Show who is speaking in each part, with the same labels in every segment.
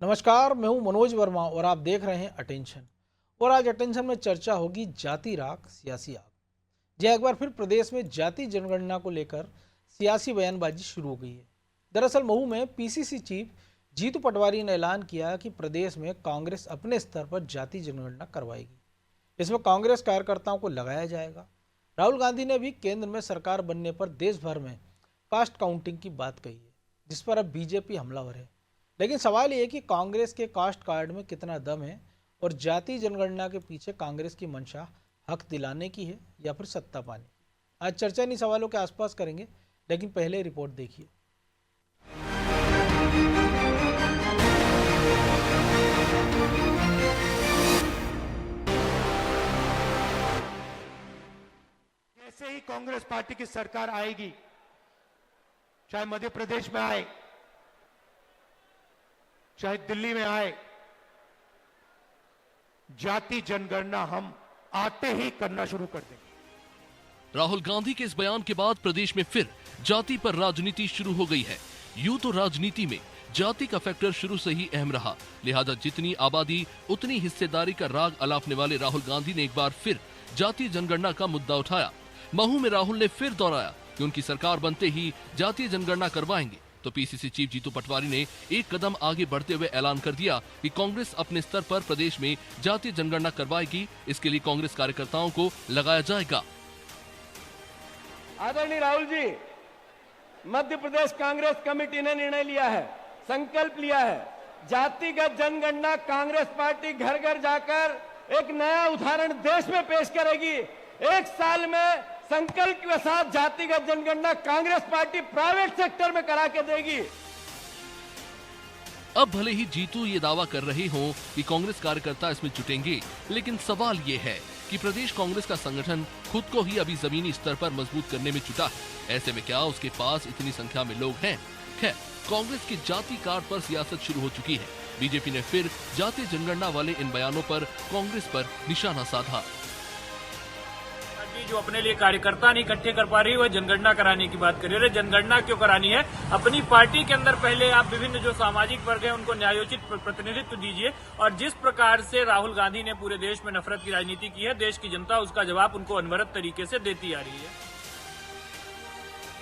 Speaker 1: नमस्कार, मैं हूं मनोज वर्मा और आप देख रहे हैं अटेंशन। और आज अटेंशन में चर्चा होगी जाति राख सियासी आग। जी, एक बार फिर प्रदेश में जाति जनगणना को लेकर सियासी बयानबाजी शुरू हो गई है। दरअसल महू में पीसीसी चीफ जीतू पटवारी ने ऐलान किया कि प्रदेश में कांग्रेस अपने स्तर पर जाति जनगणना करवाएगी। इसमें कांग्रेस कार्यकर्ताओं को लगाया जाएगा। राहुल गांधी ने भी केंद्र में सरकार बनने पर देश भर में कास्ट काउंटिंग की बात कही है, जिस पर अब बीजेपी हमलावर है। लेकिन सवाल ये है कि कांग्रेस के कास्ट कार्ड में कितना दम है और जाति जनगणना के पीछे कांग्रेस की मंशा हक दिलाने की है या फिर सत्ता पाने। आज चर्चा इन्हीं सवालों के आसपास करेंगे, लेकिन पहले रिपोर्ट देखिए।
Speaker 2: जैसे ही कांग्रेस पार्टी की सरकार आएगी, चाहे मध्य प्रदेश में आए, चाहे दिल्ली में आए, जाति जनगणना हम आते ही करना शुरू कर देंगे।
Speaker 3: राहुल गांधी के इस बयान के बाद प्रदेश में फिर जाति पर राजनीति शुरू हो गई है। यूं तो राजनीति में जाति का फैक्टर शुरू से ही अहम रहा, लिहाजा जितनी आबादी उतनी हिस्सेदारी का राग अलापने वाले राहुल गांधी ने एक बार फिर जाति जनगणना का मुद्दा उठाया। महू में राहुल ने फिर दोहराया कि उनकी सरकार बनते ही जातीय जनगणना करवाएंगे। तो पीसीसी चीफ जीतू पटवारी ने एक कदम आगे बढ़ते हुए ऐलान कर दिया कि कांग्रेस अपने स्तर पर प्रदेश में जातीय जनगणना करवाएगी। इसके लिए कांग्रेस कार्यकर्ताओं को लगाया जाएगा।
Speaker 4: आदरणीय राहुल जी, मध्य प्रदेश कांग्रेस कमेटी ने निर्णय लिया है, संकल्प लिया है, जातिगत जनगणना कांग्रेस पार्टी घर घर जाकर एक नया उदाहरण देश में पेश करेगी। एक साल में संकल्प के साथ जातिगत जनगणना कांग्रेस पार्टी प्राइवेट सेक्टर में करा के देगी।
Speaker 3: अब भले ही जीतू ये दावा कर रहे हों कि कांग्रेस कार्यकर्ता इसमें जुटेंगे, लेकिन सवाल ये है कि प्रदेश कांग्रेस का संगठन खुद को ही अभी जमीनी स्तर पर मजबूत करने में जुटा है। ऐसे में क्या उसके पास इतनी संख्या में लोग हैं? खैर, कांग्रेस की जाति कार्ड पर सियासत शुरू हो चुकी है। बीजेपी ने फिर जाति जनगणना वाले इन बयानों पर कांग्रेस पर निशाना साधा।
Speaker 5: जो अपने लिए कार्यकर्ता नहीं इकट्ठे कर पा रही, वह जनगणना कराने की बात कर रही है। जनगणना क्यों करानी है? अपनी पार्टी के अंदर पहले आप विभिन्न जो सामाजिक वर्ग हैं उनको न्यायोचित प्रतिनिधित्व दीजिए। और जिस प्रकार से राहुल गांधी ने पूरे देश में नफरत की राजनीति की है, देश की जनता उसका जवाब उनको अनवरत तरीके से देती आ रही है।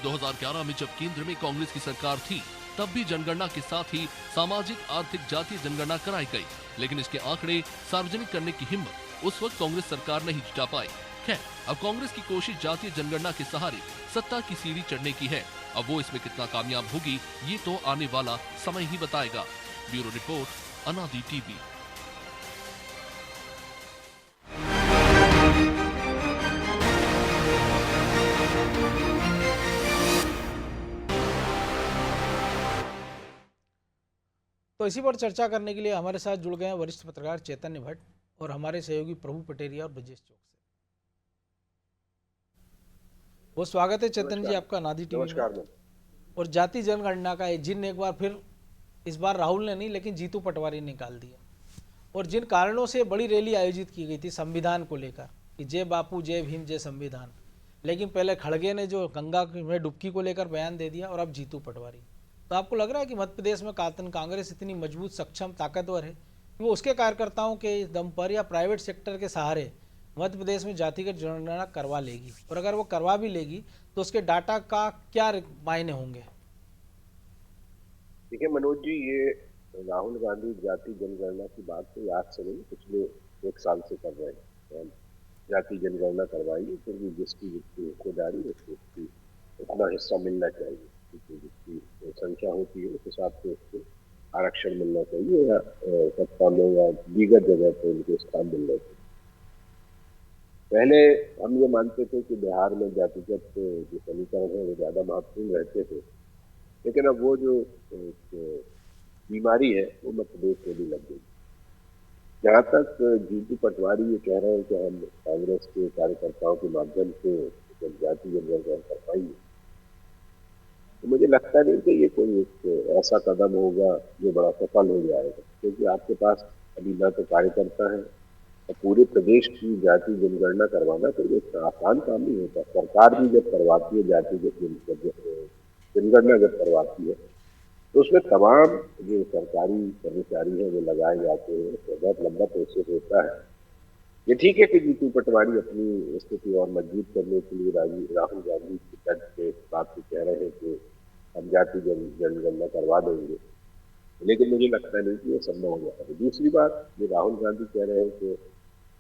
Speaker 3: 2011 में जब केंद्र में कांग्रेस की सरकार थी, तब भी जनगणना के साथ ही सामाजिक आर्थिक जातीय जनगणना कराई गई, लेकिन इसके आंकड़े सार्वजनिक करने की हिम्मत उस वक्त कांग्रेस सरकार नहीं जुटा पाई। खैर, अब कांग्रेस की कोशिश जातीय जनगणना के सहारे सत्ता की सीढ़ी चढ़ने की है। अब वो इसमें कितना कामयाब होगी, ये तो आने वाला समय ही बताएगा। ब्यूरो रिपोर्ट, अनादि टीवी।
Speaker 1: तो इसी पर चर्चा करने के लिए हमारे साथ जुड़ गए हैं वरिष्ठ पत्रकार चैतन्य भट्ट और हमारे सहयोगी प्रभु पटेरिया और ब्रजेश चौक से। वो स्वागत है चैतन्य जी आपका नादी टीवी में। और जाति जनगणना का जिन एक बार फिर इस बार राहुल ने नहीं लेकिन जीतू पटवारी ने निकाल दिया। और जिन कारणों से बड़ी रैली आयोजित की गई थी संविधान को लेकर कि जय बापू जय भीम जय संविधान, लेकिन पहले खड़गे ने जो गंगा में डुबकी को लेकर बयान दे दिया और अब जीतू पटवारी। तो आपको लग रहा है कि मध्य प्रदेश में कांग्रेस इतनी मजबूत सक्षम ताकतवर है कि वो उसके कार्यकर्ताओं के दम पर या प्राइवेट सेक्टर के सहारे मध्य प्रदेश में जातिगत जनगणना करवा लेगी? और अगर वो करवा भी लेगी तो उसके डाटा का क्या मायने होंगे?
Speaker 6: देखिए मनोज जी, ये राहुल गांधी जाति जनगणना की बात तो आज से नहीं, पिछले एक साल से कर रहे हैं। जाति जनगणना करवाइए, फिर भी जिसकी हिस्सेदारी उसकी उतना हिस्सा मिलना चाहिए, जिसकी संख्या होती है उस हिसाब से उसको आरक्षण मिलना चाहिए या सत्ता में या दीगर जगह पर उनको स्थान मिलना चाहिए। पहले हम ये मानते थे कि बिहार में जातिगत जो समीकरण है वो ज्यादा महत्वपूर्ण रहते थे, लेकिन अब वो जो बीमारी है वो मध्य प्रदेश में भी लग गई। जहाँ तक जीतू पटवारी ये कह रहे हैं कि हम कांग्रेस के कार्यकर्ताओं के माध्यम से जाति जनगणना कर पाएंगे, तो मुझे लगता नहीं कि ये कोई एक ऐसा कदम होगा जो बड़ा सफल हो जाएगा, क्योंकि आपके पास अभी न तो कार्यकर्ता है और पूरे प्रदेश की जाति जनगणना करवाना तो एक आसान काम नहीं होता। सरकार भी जब करवाती है जाति जनगणना जब करवाती है तो उसमें तमाम जो सरकारी कर्मचारी हैं वो लगाए जाते हैं, तो बहुत लंबा प्रोसेस होता है। ये ठीक है कि जीतू पटवारी अपनी स्थिति और मजबूत करने के लिए राहुल गांधी की तर्ज पे बात को कह रहे हैं कि हम जाति जनगणना करवा देंगे, लेकिन मुझे लगता नहीं कि ये संभव हो जाएगा। दूसरी बात, जो राहुल गांधी कह रहे हैं कि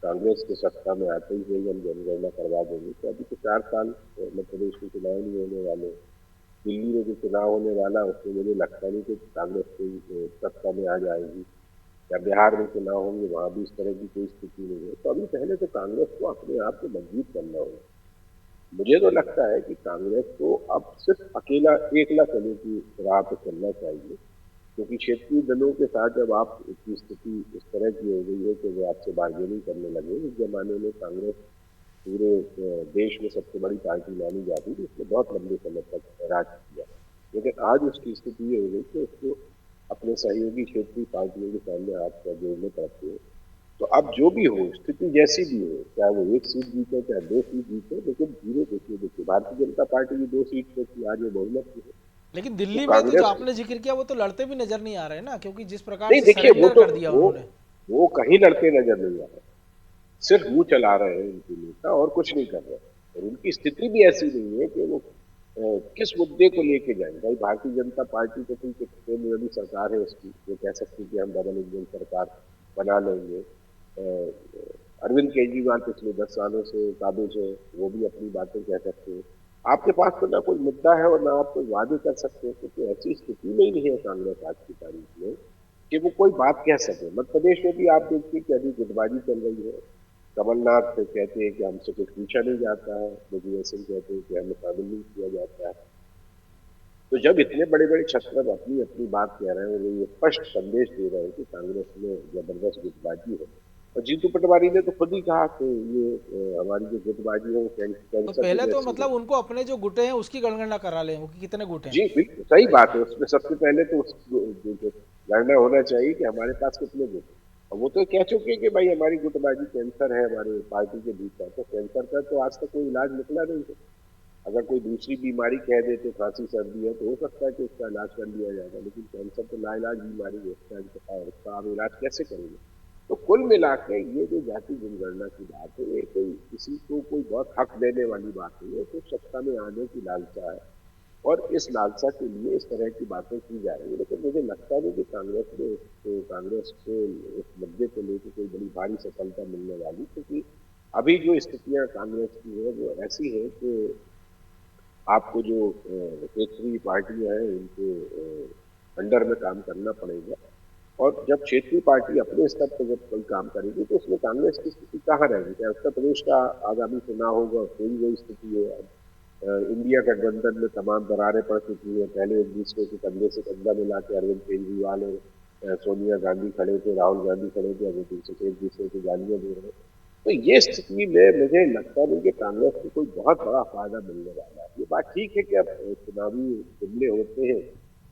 Speaker 6: कांग्रेस के सत्ता में आते ही हम जनगणना करवा देंगे, तो अभी तो 4 साल मध्य प्रदेश में चुनाव नहीं होने वाले। दिल्ली में जो चुनाव होने वाला उसमें मुझे लगता नहीं कि कांग्रेस कोई सत्ता में आ जाएगी, या बिहार में चुनाव होंगे वहां भी इस तरह की कोई स्थिति नहीं है। तो अभी पहले तो कांग्रेस को अपने आप को मजबूत करना होगा। मुझे तो लगता है कि कांग्रेस को अब सिर्फ एकला चलने की राह पर चलना चाहिए, क्योंकि क्षेत्रीय दलों के साथ जब आपकी स्थिति इस तरह की हो गई है कि वो आपसे बार्गेनिंग करने लगे। इस जमाने में कांग्रेस पूरे देश में सबसे बड़ी पार्टी मानी जाती थी, उसने बहुत लंबे समय तक राज किया, लेकिन आज उसकी स्थिति ये हो गई कि उसको अपने सहयोगी क्षेत्रीय पार्टियों के सामने हाथ जोड़ने पड़ते हैं। तो अब जो भी हो, स्थिति जैसी भी हो, चाहे वो 1 सीट जीते चाहे 2 सीट जीते, लेकिन धीरे देखिए भारतीय जनता पार्टी की 2 सीट पे थी, आज वो बहुमत की है।
Speaker 1: लेकिन दिल्ली
Speaker 6: तो
Speaker 1: में तो जो
Speaker 6: कांग्रेस
Speaker 1: आपने जिक्र किया वो तो लड़ते भी नजर नहीं आ रहे ना, क्योंकि जिस प्रकार
Speaker 6: नहीं,
Speaker 1: से
Speaker 6: देखिए वो
Speaker 1: सरेंडर
Speaker 6: तो
Speaker 1: कर दिया उन्होंने।
Speaker 6: वो कहीं लड़ते नजर नहीं आ रहे, सिर्फ मुंह चला रहे हैं उनके नेता और कुछ नहीं कर रहे। और उनकी स्थिति भी ऐसी नहीं है कि वो किस मुद्दे को लेके जाए। भाई भारतीय जनता पार्टी तो ठीक है, केंद्र में भी सरकार है उसकी, वो कह सकती है कि हम डबल इंजन सरकार बना लेंगे। अरविंद केजरीवाल पिछले 10 सालों से काबिज है, वो भी अपनी बातें कह सकते हैं। आपके पास तो ना कोई मुद्दा है और ना आप कोई वादे कर सकते हैं, क्योंकि ऐसी स्थिति में ही नहीं है कांग्रेस आज की तारीख में कि वो कोई बात कह सके। मध्य प्रदेश में भी आप देखिए कि अभी गुटबाजी चल रही है। कमलनाथ कहते हैं कि हमसे कुछ पूछा नहीं जाता है, दिग्विजय सिंह कहते हैं कि हमें शामिल नहीं किया जाता है। तो जब इतने बड़े बड़े छत्र अपनी अपनी बात कह रहे हैं और ये स्पष्ट संदेश दे रहे हैं कि कांग्रेस में जबरदस्त गुटबाजी है, और जीतू पटवारी ने तो खुद ही कहा कि ये हमारी जो गुटबाजी है वो
Speaker 1: तो पहले तो मतलब उनको अपने जो गुटे हैं उसकी गणना करा लें, वो कि कितने गुटे हैं।
Speaker 6: जी बिल्कुल सही बात है। उसमें सबसे पहले तो गणना होना चाहिए कि हमारे पास कितने गुट। और वो तो कह चुके कि भाई हमारी गुटबाजी कैंसर है हमारे पार्टी के भीतर। तो कैंसर का तो आज तक कोई इलाज निकला नहीं है। अगर कोई दूसरी बीमारी कह देते, खांसी सर्दी है, तो हो सकता है कि उसका इलाज कर लिया जाएगा, लेकिन कैंसर तो लाइलाज बीमारी है, उसका आप इलाज कैसे करेंगे। तो कुल मिला के ये जो जाति जनगणना की बात है, ये कोई किसी को कोई बहुत हक देने वाली बात नहीं है। तो सत्ता में आने की लालसा है और इस लालसा के लिए इस तरह की बातें की जा रही है। लेकिन मुझे लगता नहीं कि कांग्रेस को इस मुद्दे को लेकर कोई बड़ी भारी सफलता मिलने वाली, क्योंकि अभी जो स्थितियां कांग्रेस की है वो ऐसी है कि आपको जो क्षेत्रीय पार्टियां हैं उनके अंडर में काम करना पड़ेगा। और जब क्षेत्रीय पार्टी अपने स्तर पर जब कोई काम करेगी तो उसमें कांग्रेस की स्थिति कहाँ रहेगी। क्या उत्तर प्रदेश का आगामी चुनाव होगा, कोई वही स्थिति है। इंडिया गठबंधन में तमाम दरारें पड़ चुकी है। पहले एक दूसरे के कंधे से कंधा मिला के अरविंद केजरीवाल और सोनिया गांधी खड़े थे, राहुल गांधी खड़े थे, अभी एक दूसरे को गालियां दे रहे हैं। तो ये स्थिति में मुझे लगता नहीं कि कांग्रेस को कोई बहुत बड़ा फायदा मिलने वाला है। ये बात ठीक है कि अब चुनावी जुमले होते हैं,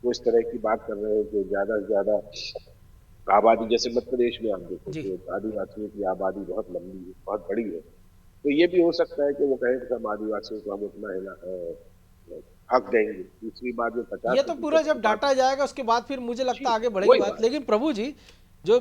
Speaker 6: वो इस तरह की बात कर रहे हैं कि ज्यादा से ज्यादा आबादी, जैसे मध्य प्रदेश में आप देखो आदिवासियों की आबादी बहुत लंबी है, बहुत बड़ी है। तो ये भी हो सकता है कि वो कहें कि हम आदिवासियों को हम उतना हक देंगे। दूसरी बात जो 50,
Speaker 1: ये तो पूरा जब डाटा जाएगा उसके बाद फिर मुझे लगता है आगे बढ़ेगी बात। लेकिन प्रभु जी, जो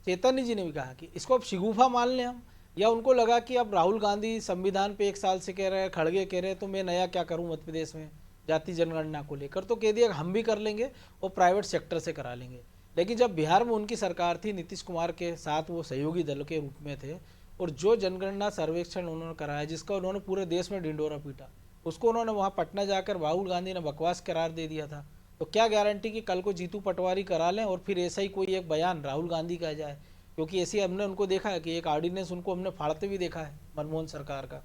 Speaker 1: चैतन्य जी ने भी कहा कि इसको अब शिगुफा मान लें हम, या उनको लगा कि अब राहुल गांधी संविधान पे 1 साल से कह रहे हैं, खड़गे कह रहे हैं, तो मैं नया क्या करूं मध्य प्रदेश में जाति जनगणना को लेकर, तो कह दिया हम भी कर लेंगे और प्राइवेट सेक्टर से करा लेंगे। लेकिन जब बिहार में उनकी सरकार थी, नीतीश कुमार के साथ वो सहयोगी दल के रूप में थे, और जो जनगणना सर्वेक्षण उन्होंने कराया जिसका उन्होंने पूरे देश में ढिंडोरा पीटा, उसको उन्होंने वहाँ पटना जाकर राहुल गांधी ने बकवास करार दे दिया था। तो क्या गारंटी कि कल को जीतू पटवारी करा लें और फिर ऐसा ही कोई एक बयान राहुल गांधी का जाए, क्योंकि ऐसे हमने उनको देखा है कि एक ऑर्डिनेंस उनको हमने फाड़ते भी देखा है मनमोहन सरकार का।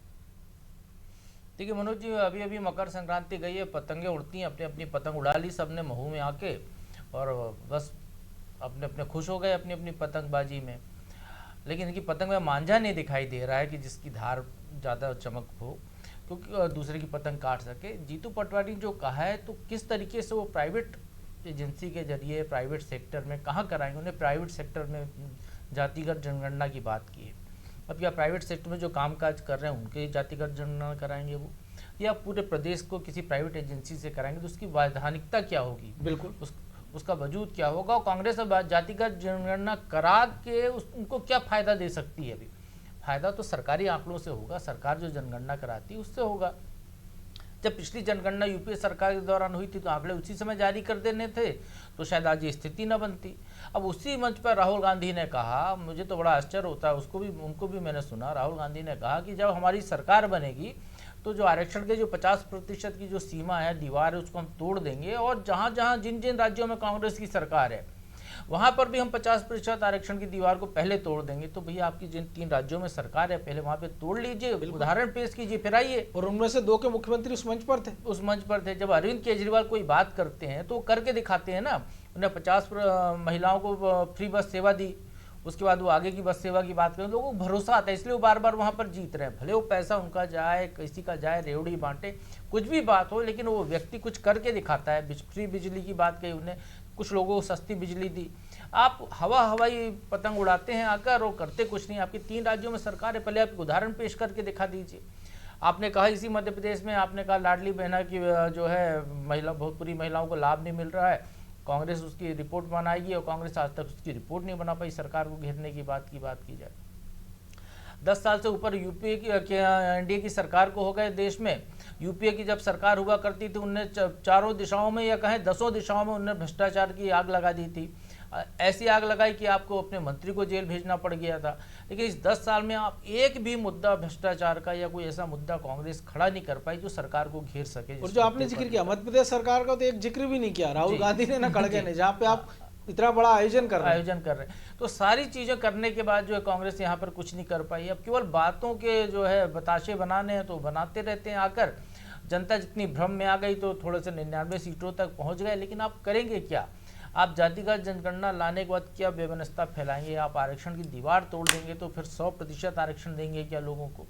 Speaker 7: देखिए मनोज जी, अभी अभी मकर संक्रांति गई है, पतंगे उड़ती हैं, अपनी अपनी पतंग उड़ा ली सबने महू में आके, और बस अपने अपने खुश हो गए अपनी अपनी पतंगबाजी में। लेकिन इनकी पतंग में मांझा नहीं दिखाई दे रहा है कि जिसकी धार ज़्यादा चमक हो, क्योंकि दूसरे की पतंग काट सके। जीतू पटवारी जो कहा है, तो किस तरीके से वो प्राइवेट एजेंसी के जरिए प्राइवेट सेक्टर में कहाँ कराएंगे? उन्हें प्राइवेट सेक्टर में जातिगत जनगणना की बात की है। अब क्या प्राइवेट सेक्टर में जो कामकाज कर रहे हैं उनके जातिगत जनगणना कराएंगे वो, या पूरे प्रदेश को किसी प्राइवेट एजेंसी से कराएंगे? तो उसकी वैधानिकता क्या होगी?
Speaker 1: बिल्कुल
Speaker 7: उसका वजूद क्या होगा और कांग्रेस अब जातिगत जनगणना करा के उनको क्या फायदा दे सकती है। अभी फायदा तो सरकारी आंकड़ों से होगा, सरकार जो जनगणना कराती है उससे होगा। जब पिछली जनगणना यूपीए सरकार के दौरान हुई थी तो आंकड़े उसी समय जारी कर देने थे तो शायद आज ये स्थिति न बनती। अब उसी मंच पर राहुल गांधी ने कहा, मुझे तो बड़ा आश्चर्य होता है, उनको भी मैंने सुना, राहुल गांधी ने कहा कि जब हमारी सरकार बनेगी तो जो आरक्षण के जो 50% की जो सीमा है, दीवार है, उसको हम तोड़ देंगे और जहाँ जहाँ जिन जिन राज्यों में कांग्रेस की सरकार है वहाँ पर भी हम 50% आरक्षण की दीवार को पहले तोड़ देंगे। तो भैया आपकी जिन 3 राज्यों में सरकार है पहले वहाँ पे तोड़ लीजिए, उदाहरण पेश कीजिए, फिर आइए।
Speaker 1: और उनमें से 2 के मुख्यमंत्री उस मंच पर थे। जब अरविंद केजरीवाल कोई बात करते हैं तो करके दिखाते हैं ना। उन्हें 50 महिलाओं को फ्री बस सेवा दी, उसके बाद वो आगे की बस सेवा की बात करें, लोगों को भरोसा आता है, इसलिए वो बार बार वहाँ पर जीत रहे हैं। भले वो पैसा उनका जाए, किसी का जाए, रेवड़ी बांटे, कुछ भी बात हो, लेकिन वो व्यक्ति कुछ करके दिखाता है। फ्री बिजली की बात कही उन्हें, कुछ लोगों को सस्ती बिजली दी। आप हवाई पतंग उड़ाते हैं आकर और करते कुछ नहीं। आपकी 3 राज्यों में सरकार है, पहले आप उदाहरण पेश करके दिखा दीजिए। आपने कहा इसी मध्य प्रदेश में आपने कहा लाडली बहना की जो है महिला, भोजपुरी महिलाओं को लाभ नहीं मिल रहा है, कांग्रेस उसकी रिपोर्ट बनाएगी और कांग्रेस आज तक उसकी रिपोर्ट नहीं बना पाई। सरकार को घेरने की बात की जाए, 10 साल से ऊपर यूपीए की एनडीए की सरकार को हो गए देश में। यूपीए की जब सरकार हुआ करती थी उनने चारों दिशाओं में या कहें 10 दिशाओं में उनने भ्रष्टाचार की आग लगा दी थी। ऐसी आग लगाई कि आपको अपने मंत्री को जेल भेजना पड़ गया था। लेकिन इस 10 साल में आप एक भी मुद्दा भ्रष्टाचार का या कोई ऐसा मुद्दा कांग्रेस खड़ा नहीं कर पाई जो सरकार को घेर सके। और जो आपने जिक्र किया मध्य प्रदेश सरकार का, तो एक जिक्र भी नहीं किया राहुल गांधी ने, ना खड़गे ने, जहाँ पे आप इतना बड़ा आयोजन कर रहे हैं।
Speaker 7: तो सारी चीजें करने के बाद जो है कांग्रेस यहाँ पर कुछ नहीं कर पाई। अब केवल बातों के जो है बताशे बनाने हैं तो बनाते रहते हैं आकर। जनता जितनी भ्रम में आ गई तो थोड़े से 99 सीटों तक पहुंच गए, लेकिन आप करेंगे क्या? आप जातिगत जनगणना लाने के बाद क्या व्यवस्था फैलाएंगे? आप आरक्षण की दीवार तोड़ देंगे तो फिर 100% आरक्षण देंगे क्या लोगों को?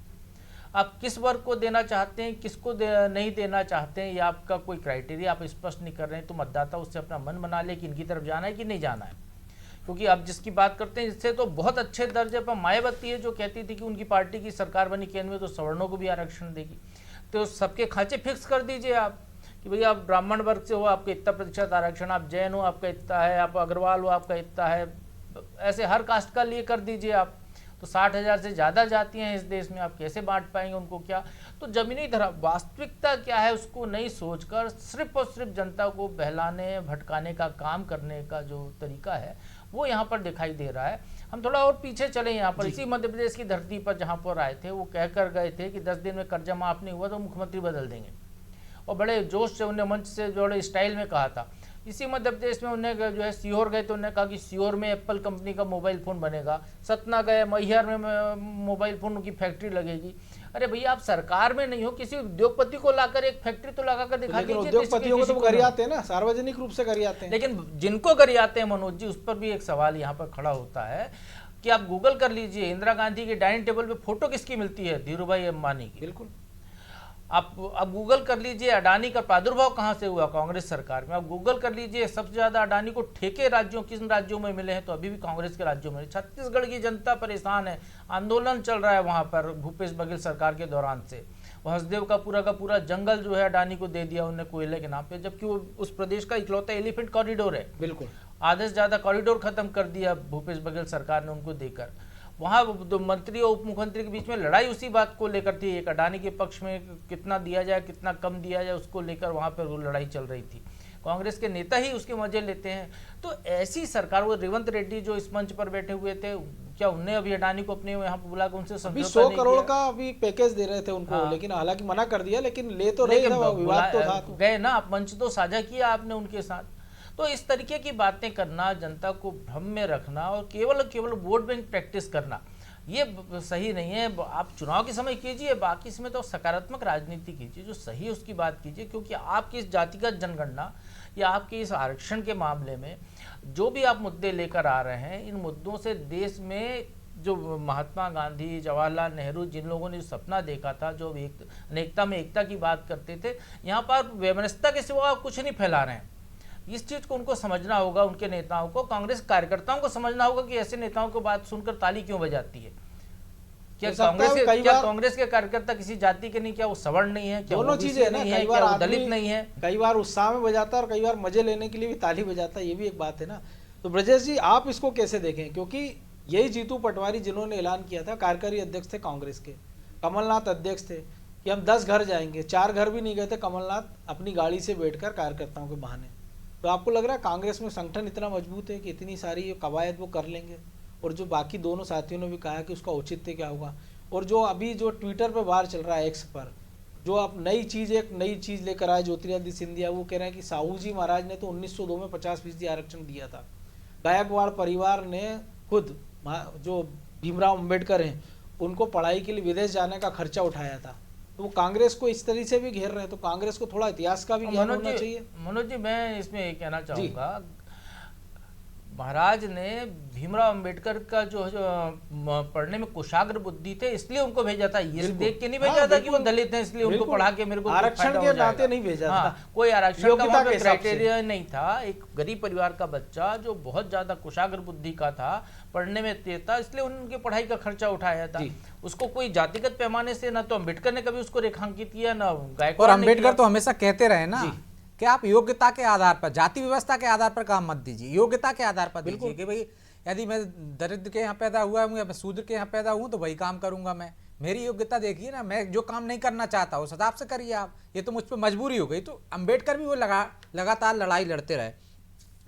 Speaker 7: आप किस वर्ग को देना चाहते हैं, किसको नहीं देना चाहते हैं, या आपका कोई क्राइटेरिया आप स्पष्ट नहीं कर रहे हैं, तो मतदाता उससे अपना मन बना ले कि इनकी तरफ जाना है कि नहीं जाना है। क्योंकि आप जिसकी बात करते हैं इससे तो बहुत अच्छे दर्जे पर मायावती है जो कहती थी कि उनकी पार्टी की सरकार बनी केंद्र में तो सवर्णों को भी आरक्षण देगी। तो सबके खांचे फिक्स कर दीजिए आप कि भैया आप ब्राह्मण वर्ग से हो आपका इतना प्रतिशत आरक्षण, आप जैन हो आपका इतना है, आप अग्रवाल हो आपका इतना है, ऐसे हर कास्ट का लिए कर दीजिए आप। तो 60,000 से ज़्यादा जातियाँ हैं इस देश में, आप कैसे बांट पाएंगे उनको? क्या तो जमीनी वास्तविकता क्या है उसको नहीं सोचकर सिर्फ और सिर्फ जनता को बहलाने भटकाने का काम करने का जो तरीका है वो यहाँ पर दिखाई दे रहा है। हम थोड़ा और पीछे चले यहाँ पर, इसी मध्य प्रदेश की धरती पर जहाँ पर आए थे वो कह कर गए थे कि 10 दिन में कर्जा माफ नहीं हुआ तो मुख्यमंत्री बदल देंगे, और बड़े जोश से उन्हें मंच से बड़े स्टाइल में कहा था। इसी मध्य प्रदेश में उन्हें जो है सीहोर गए तो उन्होंने कहा कि सीहोर में एप्पल कंपनी का मोबाइल फ़ोन बनेगा। सतना गए, मैहर में मोबाइल फ़ोन की फैक्ट्री लगेगी। अरे भैया आप सरकार में नहीं हो, किसी उद्योगपति को लाकर एक फैक्ट्री तो लगाकर दिखा दीजिए।
Speaker 1: उद्योगपतियों को तो गरियाते हैं ना, सार्वजनिक रूप से गरियाते हैं।
Speaker 7: लेकिन जिनको गरियाते हैं मनोज जी, उस पर भी एक सवाल यहाँ पर खड़ा होता है कि आप गूगल कर लीजिए इंदिरा गांधी के डाइनिंग टेबल पे फोटो किसकी मिलती है? धीरूभाई अंबानी की।
Speaker 1: बिल्कुल।
Speaker 7: आप गूगल कर लीजिए अडानी का प्रादुर्भाव कहाँ से हुआ? कांग्रेस सरकार में। आप गूगल कर लीजिए सबसे ज्यादा अडानी को ठेके राज्यों किन राज्यों में मिले हैं, तो अभी भी कांग्रेस के राज्यों में। छत्तीसगढ़ की जनता परेशान है, आंदोलन चल रहा है वहां पर भूपेश बघेल सरकार के दौरान से। हंसदेव का पूरा जंगल जो है अडानी को दे दिया उन्होंने कोयले के नाम पे, जबकि वो उस प्रदेश का इकलौता एलिफेंट कॉरिडोर है।
Speaker 1: बिल्कुल।
Speaker 7: आधे से ज्यादा कॉरिडोर खत्म कर दिया भूपेश बघेल सरकार ने उनको देकर। वहाँ दो मंत्री और उप मुख्यमंत्री के बीच में लड़ाई उसी बात को लेकर थी, एक अडानी के पक्ष में कितना दिया जाए कितना कम दिया जाए उसको लेकर वहाँ पर वो लड़ाई चल रही थी। कांग्रेस के नेता ही उसके मजे लेते हैं। तो ऐसी सरकार, वो रेवंत रेड्डी जो इस मंच पर बैठे हुए थे, क्या उनने अभी अडानी को अपने यहाँ बुला कर उनसे समझौता
Speaker 1: 100 करोड़ का अभी पैकेज दे रहे थे उनको, लेकिन हालांकि मना कर दिया, लेकिन ले तो रहे थे, विवाद तो था।
Speaker 7: गए ना आप, मंच तो साझा किया आपने उनके साथ। तो इस तरीके की बातें करना, जनता को भ्रम में रखना और केवल वोट बैंक प्रैक्टिस करना, ये सही नहीं है। आप चुनाव के समय कीजिए, बाकी समय तो सकारात्मक राजनीति कीजिए, जो सही है उसकी बात कीजिए। क्योंकि आपकी इस जातिगत जनगणना या आपके इस आरक्षण के मामले में जो भी आप मुद्दे लेकर आ रहे हैं, इन मुद्दों से देश में जो महात्मा गांधी, जवाहरलाल नेहरू, जिन लोगों ने सपना देखा था, जो अनेकता में एकता की बात करते थे, यहाँ पर व्यवस्था के सिवा कुछ नहीं फैला रहे हैं। इस चीज को उनको समझना होगा, उनके नेताओं को, कांग्रेस कार्यकर्ताओं को समझना होगा कि ऐसे नेताओं को बात सुनकर ताली क्यों बजाती है। क्या
Speaker 1: हो सकता है
Speaker 7: कांग्रेस के
Speaker 1: कई
Speaker 7: क्या
Speaker 1: बार
Speaker 7: कांग्रेस के कार्यकर्ता किसी जाति के नहीं, क्या वो सवर्ण नहीं है, क्या
Speaker 1: दोनों
Speaker 7: OBC
Speaker 1: चीजें है ना,
Speaker 7: नहीं है,
Speaker 1: कई बार
Speaker 7: क्या वो
Speaker 1: आदमी
Speaker 7: दलित नहीं है?
Speaker 1: कई बार उत्साह में बजाता है और कई बार मजे लेने के लिए भी ताली बजाता है, ये भी एक बात है ना। तो ब्रजेश जी आप इसको कैसे देखें, क्योंकि यही जीतू पटवारी जिन्होंने ऐलान किया था, कार्यकारी अध्यक्ष थे कांग्रेस के, कमलनाथ अध्यक्ष थे कि हम 10 घर जाएंगे, 4 घर भी नहीं गए थे कमलनाथ अपनी गाड़ी से बैठकर कार्यकर्ताओं के बहाने। तो आपको लग रहा है कांग्रेस में संगठन इतना मजबूत है कि इतनी सारी कवायद वो कर लेंगे? और जो बाकी दोनों साथियों ने भी कहा कि उसका औचित्य क्या होगा, और जो अभी जो ट्विटर पे बाहर चल रहा है एक्स पर, जो अब एक नई चीज़ लेकर आए ज्योतिरादित्य सिंधिया, वो कह रहे हैं कि साहू जी महाराज ने तो 1902 में 50% आरक्षण दिया था, गायकवाड़ परिवार ने खुद जो भीमराव अम्बेडकर हैं उनको पढ़ाई के लिए विदेश जाने का खर्चा उठाया था। तो वो कांग्रेस को इस तरीके से भी घेर रहे हैं, तो कांग्रेस को थोड़ा इतिहास का भी ज्ञान होना चाहिए।
Speaker 7: मनोज जी मैं इसमें ये कहना चाहूँगा, महाराज ने भीमराव अंबेडकर का जो पढ़ने में कुशाग्र बुद्धि थे इसलिए उनको भेजा था, ये देख के नहीं भेजा था कि वो दलित हैं इसलिए उनको पढ़ा के मेरे को
Speaker 1: आरक्षण के नाते नहीं भेजा था।
Speaker 7: कोई आरक्षण का वहाँ पे क्राइटेरिया नहीं था। एक गरीब परिवार का बच्चा जो बहुत ज्यादा कुशाग्र बुद्धि का था, पढ़ने में तेज था, इसलिए उनकी पढ़ाई का खर्चा उठाया था। उसको कोई जातिगत पैमाने से ना तो अम्बेडकर ने कभी उसको रेखांकित किया, ना गायकवाड़।
Speaker 8: और अम्बेडकर तो हमेशा कहते रहे ना कि आप योग्यता के आधार पर, जाति व्यवस्था के आधार पर काम मत दीजिए, योग्यता के आधार पर दीजिए कि भाई यदि मैं दरिद्र के यहाँ पैदा हुआ हूँ या मैं शूद्र के यहाँ पैदा हूँ तो वही काम करूंगा, मैं मेरी योग्यता देखिए ना, मैं जो काम नहीं करना चाहता उस हिसाब से करिए आप, ये तो मुझ पर मजबूरी हो गई। तो अम्बेडकर भी वो लगातार लड़ाई लड़ते रहे।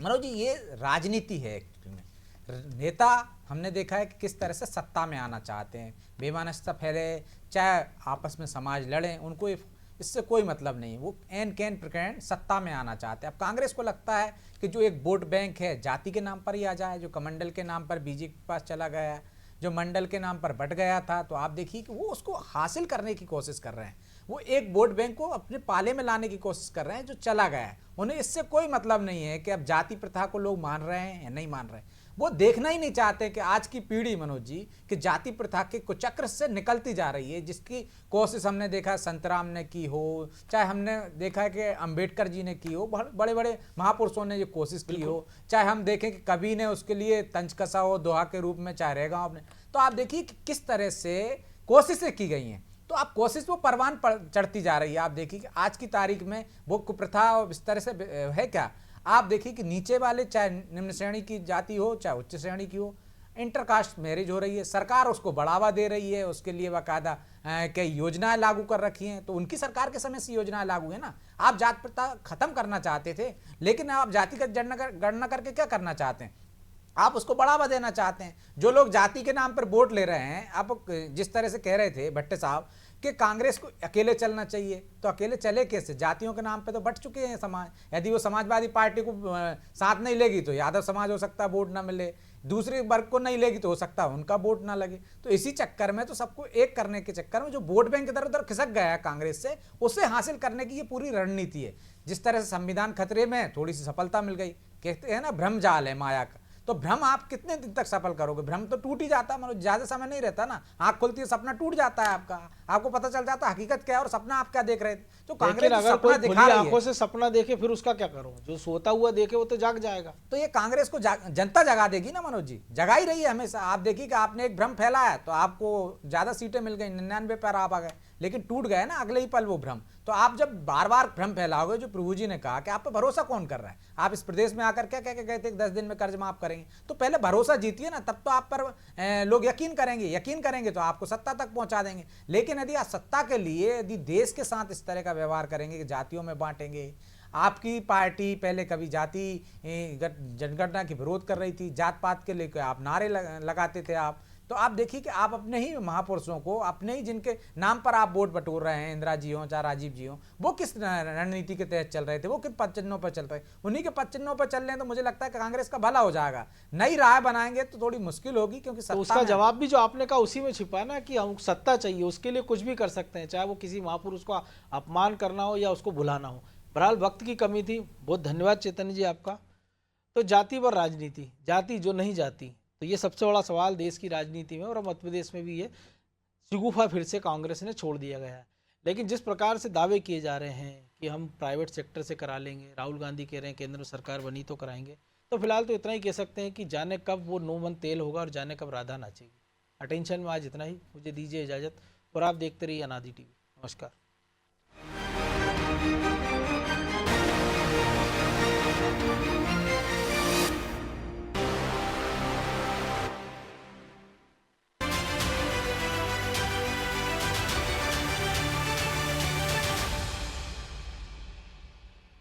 Speaker 8: मनोज जी ये राजनीति है एक्चुअली में। नेता हमने देखा है कि किस तरह से सत्ता में आना चाहते हैं, बेमानसता फैले, चाहे आपस में समाज लड़े, उनको इससे कोई मतलब नहीं, वो एन कैन प्रकरण सत्ता में आना चाहते हैं। अब कांग्रेस को लगता है कि जो एक वोट बैंक है जाति के नाम पर ही आ जाए, जो कमंडल के नाम पर बीजेपी के पास चला गया है, जो मंडल के नाम पर बट गया था, तो आप देखिए कि वो उसको हासिल करने की कोशिश कर रहे हैं। वो एक वोट बैंक को अपने पाले में लाने की कोशिश कर रहे हैं जो चला गया है। उन्हें इससे कोई मतलब नहीं है कि अब जाति प्रथा को लोग मान रहे हैं या नहीं मान रहे हैं। वो देखना ही नहीं चाहते कि आज की पीढ़ी मनोज जी कि जाति प्रथा के कुचक्र से निकलती जा रही है, जिसकी कोशिश हमने देखा संतराम ने की हो, चाहे हमने देखा है कि अंबेडकर जी ने की हो, बड़े बड़े महापुरुषों ने ये कोशिश की हो, चाहे हम देखें कि कवि ने उसके लिए तंज कसा हो दोहा के रूप में, चाहे रेगांव ने। तो आप देखिए कि किस तरह से कोशिशें की गई हैं। तो आप कोशिश वो परवान चढ़ती जा रही है। आप देखिए कि आज की तारीख में वो कुप्रथा इस तरह से है क्या। आप देखिए कि नीचे वाले, चाहे निम्न श्रेणी की जाति हो चाहे उच्च श्रेणी की हो, इंटरकास्ट मैरिज हो रही है, सरकार उसको बढ़ावा दे रही है, उसके लिए बाकायदा कई योजनाएं लागू कर रखी हैं। तो उनकी सरकार के समय से योजनाएं लागू है ना। आप जात प्रथा खत्म करना चाहते थे, लेकिन आप जातिगत गणना करके क्या करना चाहते हैं, आप उसको बढ़ावा देना चाहते हैं। जो लोग जाति के नाम पर वोट ले रहे हैं, आप जिस तरह से कह रहे थे भट्टे साहब कि कांग्रेस को अकेले चलना चाहिए, तो अकेले चले कैसे? जातियों के नाम पे तो बट चुके हैं समाज। यदि वो समाजवादी पार्टी को साथ नहीं लेगी तो यादव समाज हो सकता है वोट ना मिले, दूसरे वर्ग को नहीं लेगी तो हो सकता है उनका वोट ना लगे। तो इसी चक्कर में, तो सबको एक करने के चक्कर में जो वोट बैंक इधर उधर खिसक गया है कांग्रेस से, उसे हासिल करने की ये पूरी रणनीति है। जिस तरह से संविधान खतरे में, थोड़ी सी सफलता मिल गई, कहते हैं ना भ्रम जाल है माया का, तो भ्रम आप कितने दिन तक सफल करोगे? भ्रम तो टूट ही जाता है, मतलब ज्यादा समय नहीं रहता ना। आंख खुलती है सपना टूट जाता है आपका, आपको पता चल जाता है हकीकत क्या है और सपना आप क्या देख रहे थे। तो कांग्रेस
Speaker 1: अगर
Speaker 8: सपना
Speaker 1: कोई
Speaker 8: दिखा रही
Speaker 1: आंखों
Speaker 8: है,
Speaker 1: से सपना देखे फिर उसका क्या करो? जो सोता हुआ देखे वो तो जाग जाएगा।
Speaker 8: तो ये कांग्रेस को जनता जगा देगी ना मनोज जी, जगा ही रही है हमेशा। आप देखिए कि आपने एक भ्रम फैलाया तो आपको ज्यादा सीटें मिल गई, 99 पर आप आ गए, लेकिन टूट गए ना अगले ही पल वो भ्रम। तो आप जब बार बार भ्रम फैलाओगे, जो प्रभु जी ने कहा कि आप पे भरोसा कौन कर रहा है, आप इस प्रदेश में आकर क्या कह के गए थे 10 दिन में कर्ज माफ करेंगे, तो पहले भरोसा जीतिए ना, तब तो आप पर लोग यकीन करेंगे तो आपको सत्ता तक पहुंचा देंगे। लेकिन यदि आप सत्ता के लिए यदि देश के साथ इस तरह का व्यवहार करेंगे कि जातियों में बांटेंगे, आपकी पार्टी पहले कभी जाति जनगणना की विरोध कर रही थी, जात पात के लेकर आप नारे लगाते थे आप, तो आप देखिए कि आप अपने ही महापुरुषों को, अपने ही जिनके नाम पर आप वोट बटोर रहे हैं, इंदिरा जी हो चाहे राजीव जी हो, वो किस रणनीति के तहत चल रहे थे, वो किन पद चिन्हों पर चल रहे हैं, उन्हीं के पद चिन्हों पर चल रहे हैं। तो मुझे लगता है कि कांग्रेस का भला हो जाएगा। नई राह बनाएंगे तो थोड़ी मुश्किल होगी, क्योंकि
Speaker 1: तो उसका जवाब भी जो आपने कहा उसी में छिपा है ना, कि हम सत्ता चाहिए, उसके लिए कुछ भी कर सकते हैं, चाहे वो किसी महापुरुष को अपमान करना हो या उसको भुलाना हो। बहरहाल वक्त की कमी थी, बहुत धन्यवाद चैतन्य जी आपका। तो जाति पर राजनीति, जाति जो नहीं जाती, तो ये सबसे बड़ा सवाल देश की राजनीति में और मध्य प्रदेश में भी ये शिगुफा फिर से कांग्रेस ने छोड़ दिया गया है। लेकिन जिस प्रकार से दावे किए जा रहे हैं कि हम प्राइवेट सेक्टर से करा लेंगे, राहुल गांधी कह रहे हैं केंद्र सरकार बनी तो कराएंगे, तो फिलहाल तो इतना ही कह सकते हैं कि जाने कब वो नो मन तेल होगा और जाने कब राधा नाचेगी। अटेंशन में आज इतना ही, मुझे दीजिए इजाज़त और आप देखते रहिए अनादि टीवी। नमस्कार।